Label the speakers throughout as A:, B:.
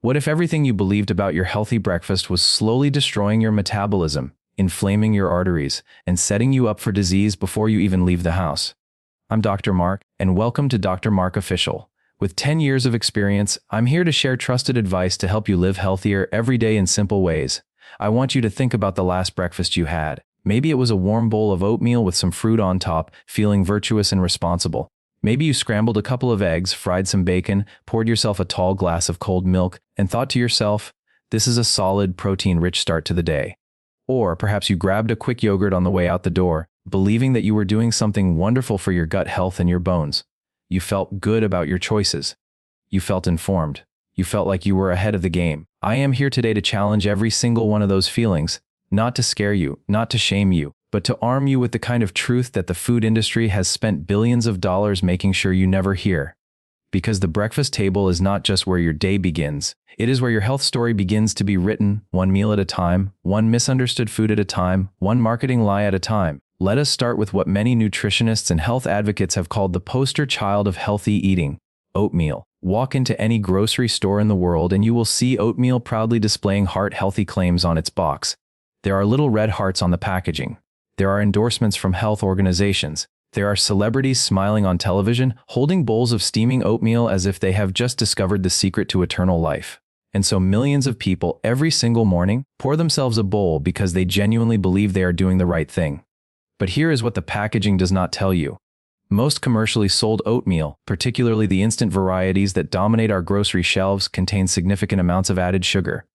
A: What if everything you believed about your healthy breakfast was slowly destroying your metabolism, inflaming your arteries, and setting you up for disease before you even leave the house? I'm Dr. Mark, and welcome to Dr. Mark Official. With 10 years of experience, I'm here to share trusted advice to help you live healthier every day in simple ways. I want you to think about the last breakfast you had. Maybe it was a warm bowl of oatmeal with some fruit on top, feeling virtuous and responsible. Maybe you scrambled a couple of eggs, fried some bacon, poured yourself a tall glass of cold milk, and thought to yourself, this is a solid, protein-rich start to the day. Or perhaps you grabbed a quick yogurt on the way out the door, believing that you were doing something wonderful for your gut health and your bones. You felt good about your choices. You felt informed. You felt like you were ahead of the game. I am here today to challenge every single one of those feelings, not to scare you, not to shame you, but to arm you with the kind of truth that the food industry has spent billions of dollars making sure you never hear. Because the breakfast table is not just where your day begins, it is where your health story begins to be written, one meal at a time, one misunderstood food at a time, one marketing lie at a time. Let us start with what many nutritionists and health advocates have called the poster child of healthy eating: oatmeal. Walk into any grocery store in the world and you will see oatmeal proudly displaying heart-healthy claims on its box. There are little red hearts on the packaging. There are endorsements from health organizations. There are celebrities smiling on television, holding bowls of steaming oatmeal as if they have just discovered the secret to eternal life. And so millions of people every single morning pour themselves a bowl because they genuinely believe they are doing the right thing. But here is what the packaging does not tell you. Most commercially sold oatmeal, particularly the instant varieties that dominate our grocery shelves, contain significant amounts of added sugar.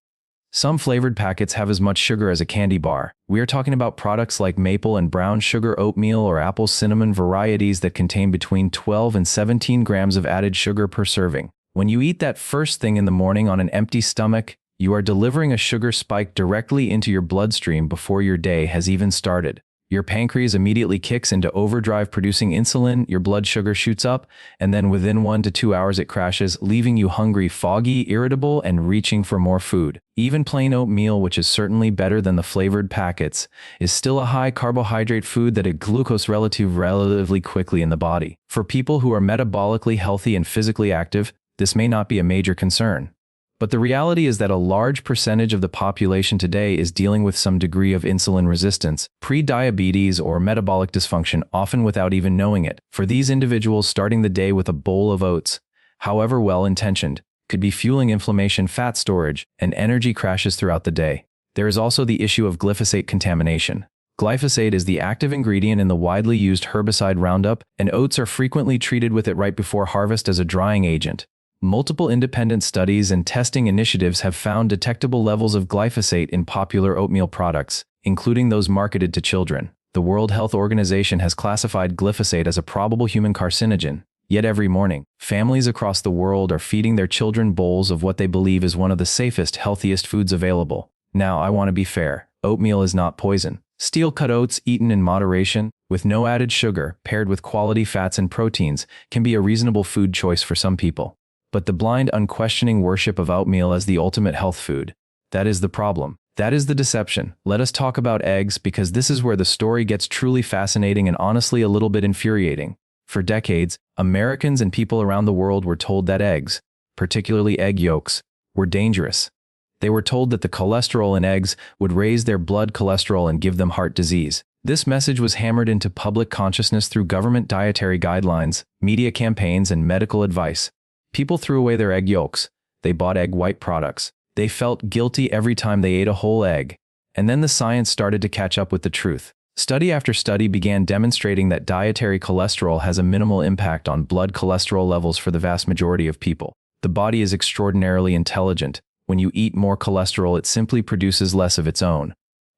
A: Some flavored packets have as much sugar as a candy bar. We are talking about products like maple and brown sugar oatmeal or apple cinnamon varieties that contain between 12 and 17 grams of added sugar per serving. When you eat that first thing in the morning on an empty stomach, you are delivering a sugar spike directly into your bloodstream before your day has even started. Your pancreas immediately kicks into overdrive producing insulin, your blood sugar shoots up, and then within 1 to 2 hours it crashes, leaving you hungry, foggy, irritable, and reaching for more food. Even plain oatmeal, which is certainly better than the flavored packets, is still a high carbohydrate food that it glucose relatively quickly in the body. For people who are metabolically healthy and physically active, this may not be a major concern. But the reality is that a large percentage of the population today is dealing with some degree of insulin resistance, pre-diabetes, or metabolic dysfunction, often without even knowing it. For these individuals, starting the day with a bowl of oats, however well-intentioned, could be fueling inflammation, fat storage, and energy crashes throughout the day. There is also the issue of glyphosate contamination. Glyphosate is the active ingredient in the widely used herbicide Roundup, and oats are frequently treated with it right before harvest as a drying agent. Multiple independent studies and testing initiatives have found detectable levels of glyphosate in popular oatmeal products, including those marketed to children. The World Health Organization has classified glyphosate as a probable human carcinogen. Yet every morning, families across the world are feeding their children bowls of what they believe is one of the safest, healthiest foods available. Now, I want to be fair. Oatmeal is not poison. Steel-cut oats eaten in moderation, with no added sugar, paired with quality fats and proteins, can be a reasonable food choice for some people. But the blind, unquestioning worship of oatmeal as the ultimate health food, that is the problem. That is the deception. Let us talk about eggs, because this is where the story gets truly fascinating and honestly a little bit infuriating. For decades, Americans and people around the world were told that eggs, particularly egg yolks, were dangerous. They were told that the cholesterol in eggs would raise their blood cholesterol and give them heart disease. This message was hammered into public consciousness through government dietary guidelines, media campaigns, and medical advice. People threw away their egg yolks. They bought egg white products. They felt guilty every time they ate a whole egg. And then the science started to catch up with the truth. Study after study began demonstrating that dietary cholesterol has a minimal impact on blood cholesterol levels for the vast majority of people. The body is extraordinarily intelligent. When you eat more cholesterol, it simply produces less of its own.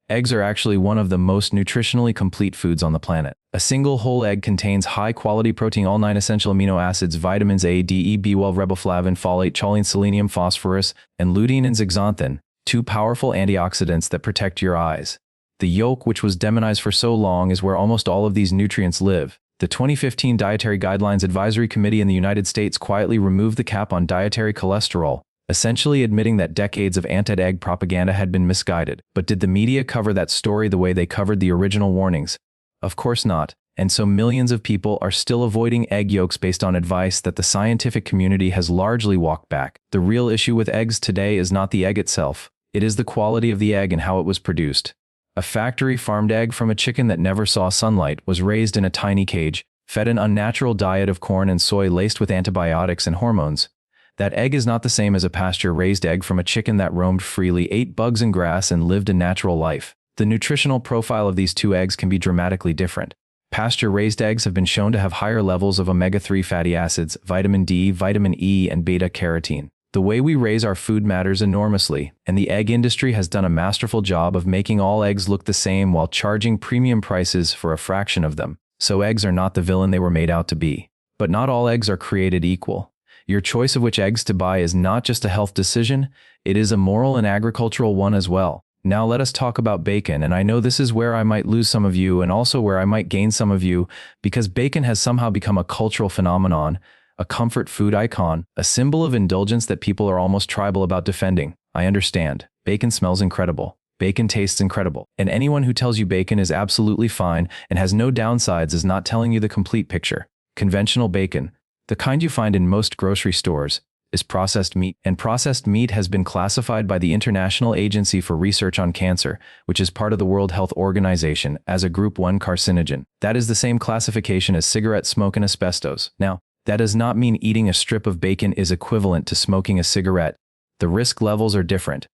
A: Eggs are actually one of the most nutritionally complete foods on the planet. A single whole egg contains high-quality protein, all 9 essential amino acids, vitamins A, D, E, B12, riboflavin, folate, choline, selenium, phosphorus, and lutein and zeaxanthin, 2 powerful antioxidants that protect your eyes. The yolk, which was demonized for so long, is where almost all of these nutrients live. The 2015 Dietary Guidelines Advisory Committee in the United States quietly removed the cap on dietary cholesterol, essentially admitting that decades of anti-egg propaganda had been misguided. But did the media cover that story the way they covered the original warnings? Of course not. And so millions of people are still avoiding egg yolks based on advice that the scientific community has largely walked back. The real issue with eggs today is not the egg itself. It is the quality of the egg and how it was produced. A factory-farmed egg from a chicken that never saw sunlight was raised in a tiny cage, fed an unnatural diet of corn and soy laced with antibiotics and hormones. That egg is not the same as a pasture-raised egg from a chicken that roamed freely, ate bugs and grass, and lived a natural life. The nutritional profile of these two eggs can be dramatically different. Pasture-raised eggs have been shown to have higher levels of omega-3 fatty acids, vitamin D, vitamin E, and beta-carotene. The way we raise our food matters enormously, and the egg industry has done a masterful job of making all eggs look the same while charging premium prices for a fraction of them. So eggs are not the villain they were made out to be. But not all eggs are created equal. Your choice of which eggs to buy is not just a health decision, it is a moral and agricultural one as well. Now let us talk about bacon, and I know this is where I might lose some of you and also where I might gain some of you, because bacon has somehow become a cultural phenomenon, a comfort food icon, a symbol of indulgence that people are almost tribal about defending. I understand. Bacon smells incredible. Bacon tastes incredible. And anyone who tells you bacon is absolutely fine and has no downsides is not telling you the complete picture. Conventional bacon, the kind you find in most grocery stores, is processed meat, and processed meat has been classified by the International Agency for Research on Cancer, which is part of the World Health Organization, as a Group 1 carcinogen. That is the same classification as cigarette smoke and asbestos. Now, that does not mean eating a strip of bacon is equivalent to smoking a cigarette. The risk levels are different.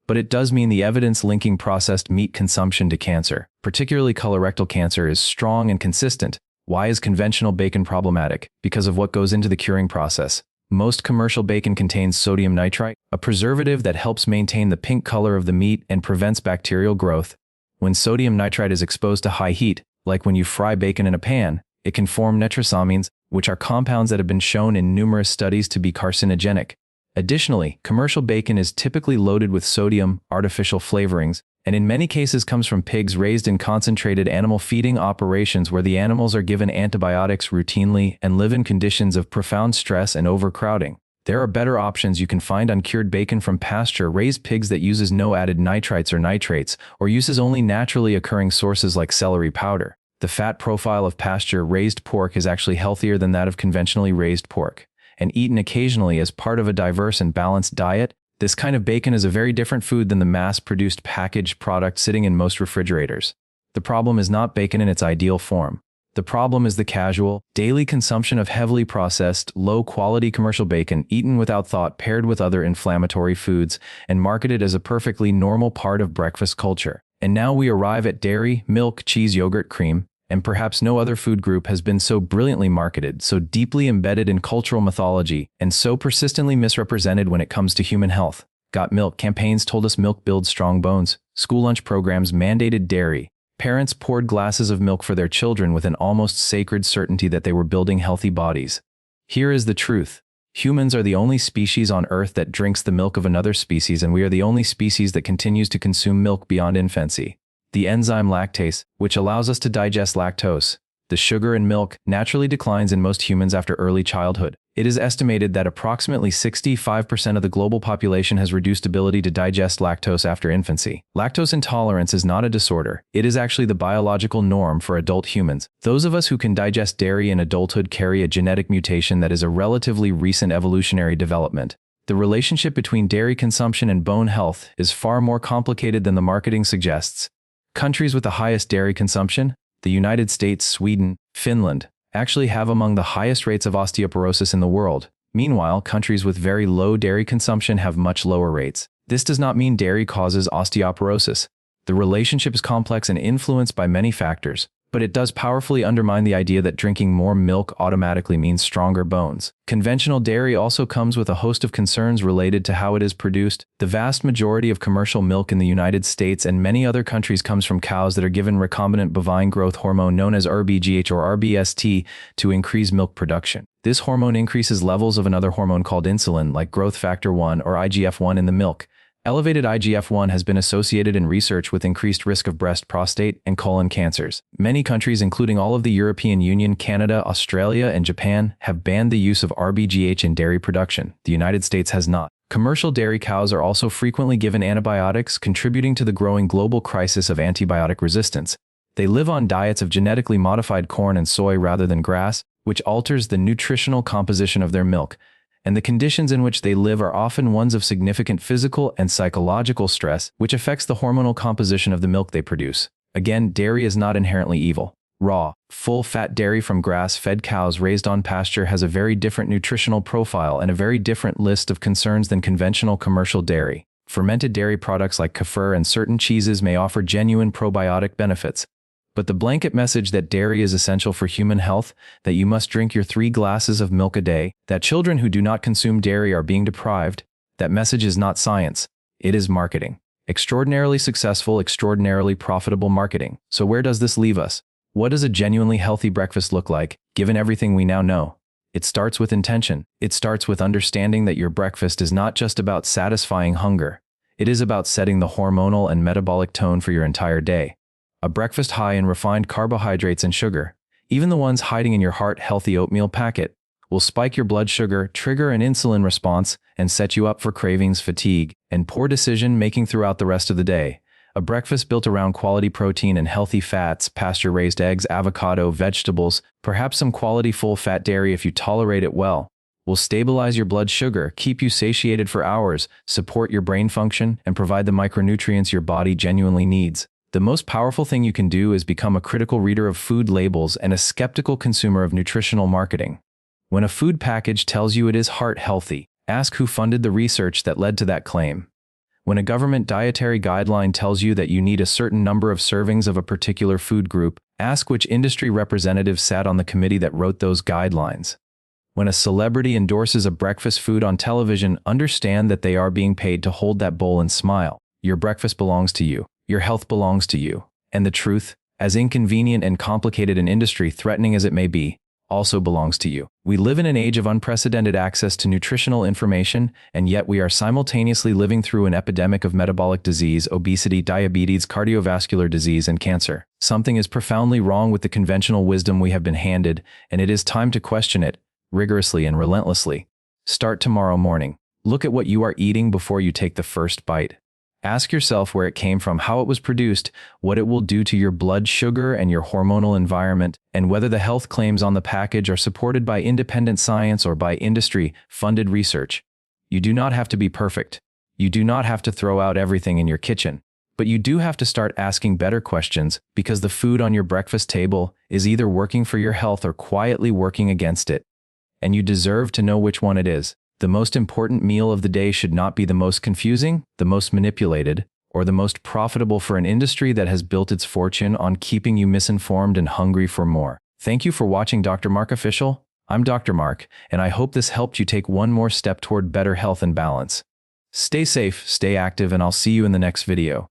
A: But it does mean the evidence linking processed meat consumption to cancer, particularly colorectal cancer, is strong and consistent. Why is conventional bacon problematic? Because of what goes into the curing process. Most commercial bacon contains sodium nitrite, a preservative that helps maintain the pink color of the meat and prevents bacterial growth. When sodium nitrite is exposed to high heat, like when you fry bacon in a pan, it can form nitrosamines, which are compounds that have been shown in numerous studies to be carcinogenic. Additionally, commercial bacon is typically loaded with sodium, artificial flavorings, and in many cases comes from pigs raised in concentrated animal feeding operations where the animals are given antibiotics routinely and live in conditions of profound stress and overcrowding. There are better options. You can find uncured bacon from pasture-raised pigs that uses no added nitrites or nitrates, or uses only naturally occurring sources like celery powder. The fat profile of pasture-raised pork is actually healthier than that of conventionally raised pork, and eaten occasionally as part of a diverse and balanced diet. This kind of bacon is a very different food than the mass-produced packaged product sitting in most refrigerators. The problem is not bacon in its ideal form. The problem is the casual, daily consumption of heavily processed, low-quality commercial bacon eaten without thought, paired with other inflammatory foods, and marketed as a perfectly normal part of breakfast culture. And now we arrive at dairy, milk, cheese, yogurt, cream, and perhaps no other food group has been so brilliantly marketed, so deeply embedded in cultural mythology, and so persistently misrepresented when it comes to human health. Got Milk campaigns told us milk builds strong bones. School lunch programs mandated dairy. Parents poured glasses of milk for their children with an almost sacred certainty that they were building healthy bodies. Here is the truth. Humans are the only species on Earth that drinks the milk of another species, and we are the only species that continues to consume milk beyond infancy. The enzyme lactase, which allows us to digest lactose, the sugar in milk, naturally declines in most humans after early childhood. It is estimated that approximately 65% of the global population has reduced ability to digest lactose after infancy. Lactose intolerance is not a disorder. It is actually the biological norm for adult humans. Those of us who can digest dairy in adulthood carry a genetic mutation that is a relatively recent evolutionary development. The relationship between dairy consumption and bone health is far more complicated than the marketing suggests. Countries with the highest dairy consumption, the United States, Sweden, Finland, actually have among the highest rates of osteoporosis in the world. Meanwhile, countries with very low dairy consumption have much lower rates. This does not mean dairy causes osteoporosis. The relationship is complex and influenced by many factors, but it does powerfully undermine the idea that drinking more milk automatically means stronger bones. Conventional dairy also comes with a host of concerns related to how it is produced. The vast majority of commercial milk in the United States and many other countries comes from cows that are given recombinant bovine growth hormone known as RBGH or RBST to increase milk production. This hormone increases levels of another hormone called insulin, like growth factor 1 or IGF-1 in the milk. Elevated IGF-1 has been associated in research with increased risk of breast, prostate, and colon cancers. Many countries, including all of the European Union, Canada, Australia, and Japan, have banned the use of RBGH in dairy production. The United States has not. Commercial dairy cows are also frequently given antibiotics, contributing to the growing global crisis of antibiotic resistance. They live on diets of genetically modified corn and soy rather than grass, which alters the nutritional composition of their milk, and the conditions in which they live are often ones of significant physical and psychological stress, which affects the hormonal composition of the milk they produce. Again, dairy is not inherently evil. Raw, full-fat dairy from grass-fed cows raised on pasture has a very different nutritional profile and a very different list of concerns than conventional commercial dairy. Fermented dairy products like kefir and certain cheeses may offer genuine probiotic benefits, but the blanket message that dairy is essential for human health, that you must drink your 3 glasses of milk a day, that children who do not consume dairy are being deprived, that message is not science. It is marketing. Extraordinarily successful, extraordinarily profitable marketing. So where does this leave us? What does a genuinely healthy breakfast look like, given everything we now know? It starts with intention. It starts with understanding that your breakfast is not just about satisfying hunger. It is about setting the hormonal and metabolic tone for your entire day. A breakfast high in refined carbohydrates and sugar, even the ones hiding in your heart-healthy oatmeal packet, will spike your blood sugar, trigger an insulin response, and set you up for cravings, fatigue, and poor decision-making throughout the rest of the day. A breakfast built around quality protein and healthy fats, pasture-raised eggs, avocado, vegetables, perhaps some quality full-fat dairy if you tolerate it well, will stabilize your blood sugar, keep you satiated for hours, support your brain function, and provide the micronutrients your body genuinely needs. The most powerful thing you can do is become a critical reader of food labels and a skeptical consumer of nutritional marketing. When a food package tells you it is heart healthy, ask who funded the research that led to that claim. When a government dietary guideline tells you that you need a certain number of servings of a particular food group, ask which industry representative sat on the committee that wrote those guidelines. When a celebrity endorses a breakfast food on television, understand that they are being paid to hold that bowl and smile. Your breakfast belongs to you. Your health belongs to you. And the truth, as inconvenient and complicated an industry threatening as it may be, also belongs to you. We live in an age of unprecedented access to nutritional information, and yet we are simultaneously living through an epidemic of metabolic disease, obesity, diabetes, cardiovascular disease, and cancer. Something is profoundly wrong with the conventional wisdom we have been handed, and it is time to question it, rigorously and relentlessly. Start tomorrow morning. Look at what you are eating before you take the first bite. Ask yourself where it came from, how it was produced, what it will do to your blood sugar and your hormonal environment, and whether the health claims on the package are supported by independent science or by industry-funded research. You do not have to be perfect. You do not have to throw out everything in your kitchen. But you do have to start asking better questions, because the food on your breakfast table is either working for your health or quietly working against it. And you deserve to know which one it is. The most important meal of the day should not be the most confusing, the most manipulated, or the most profitable for an industry that has built its fortune on keeping you misinformed and hungry for more. Thank you for watching Dr. Mark Official. I'm Dr. Mark, and I hope this helped you take one more step toward better health and balance. Stay safe, stay active, and I'll see you in the next video.